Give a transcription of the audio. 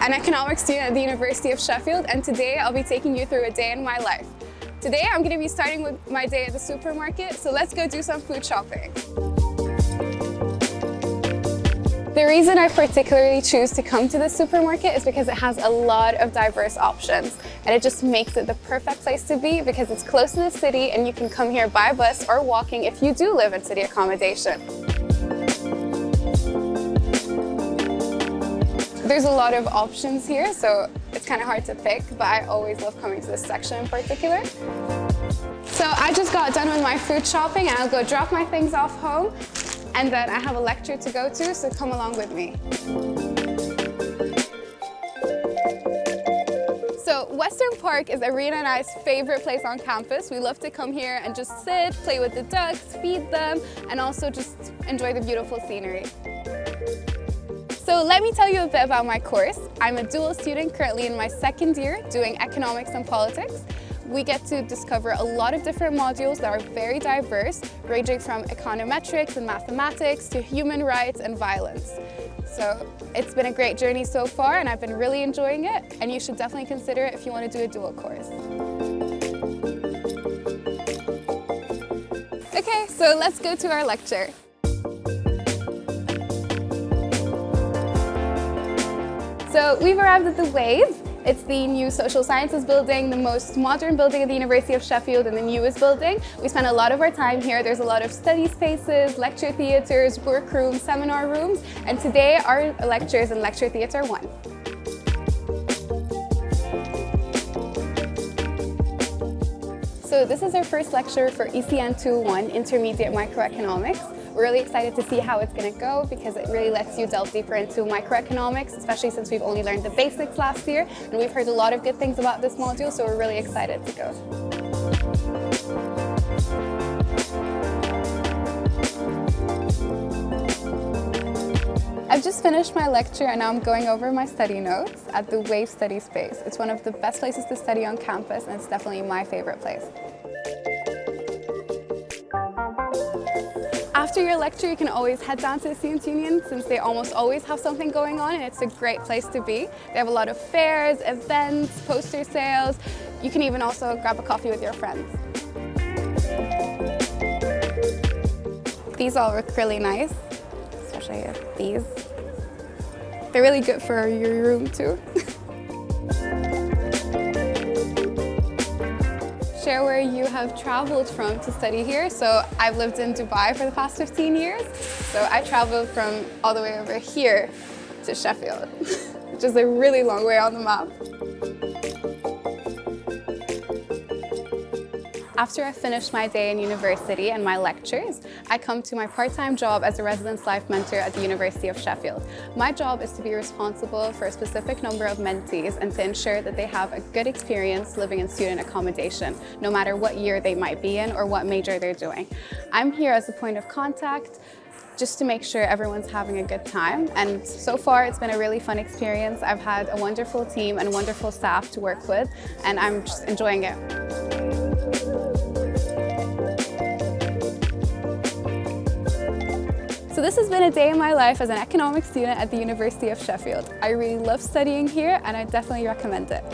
an economics student at the University of Sheffield, and today I'll be taking you through a day in my life. Today I'm going to be starting with my day at the supermarket, so let's go do some food shopping. The reason I particularly choose to come to the supermarket is because it has a lot of diverse options, and it just makes it the perfect place to be because it's close to the city and you can come here by bus or walking if you do live in city accommodation. There's a lot of options here, so it's kind of hard to pick, but I always love coming to this section in particular. So I just got done with my food shopping and I'll go drop my things off home, and then I have a lecture to go to, so come along with me. So Western Park is Arena and I's favorite place on campus. We love to come here and just sit, play with the ducks, feed them, and also just enjoy the beautiful scenery. So let me tell you a bit about my course. I'm a dual student currently in my second year doing economics and politics. We get to discover a lot of different modules that are very diverse, ranging from econometrics and mathematics to human rights and violence. So it's been a great journey so far and I've been really enjoying it, and you should definitely consider it if you want to do a dual course. Okay, so let's go to our lecture. So we've arrived at the Wave. It's the new social sciences building, the most modern building at the University of Sheffield and the newest building. We spend a lot of our time here. There's a lot of study spaces, lecture theatres, workrooms, seminar rooms, and today our lecture is in Lecture Theatre 1. So this is our first lecture for ECN 201, Intermediate Microeconomics. We're really excited to see how it's going to go because it really lets you delve deeper into microeconomics, especially since we've only learned the basics last year, and we've heard a lot of good things about this module, so we're really excited to go. I've just finished my lecture and now I'm going over my study notes at the Wave Study Space. It's one of the best places to study on campus and it's definitely my favorite place. After your lecture, you can always head down to the Students' Union since they almost always have something going on and it's a great place to be. They have a lot of fairs, events, poster sales. You can even also grab a coffee with your friends. These all look really nice, especially these. They're really good for your room too. Share where you have traveled from to study here. So I've lived in Dubai for the past 15 years. So I traveled from all the way over here to Sheffield, which is a really long way on the map. After I finished my day in university and my lectures, I come to my part-time job as a residence life mentor at the University of Sheffield. My job is to be responsible for a specific number of mentees and to ensure that they have a good experience living in student accommodation, no matter what year they might be in or what major they're doing. I'm here as a point of contact just to make sure everyone's having a good time, and so far it's been a really fun experience. I've had a wonderful team and wonderful staff to work with, and I'm just enjoying it. So this has been a day in my life as an economics student at the University of Sheffield. I really love studying here and I definitely recommend it.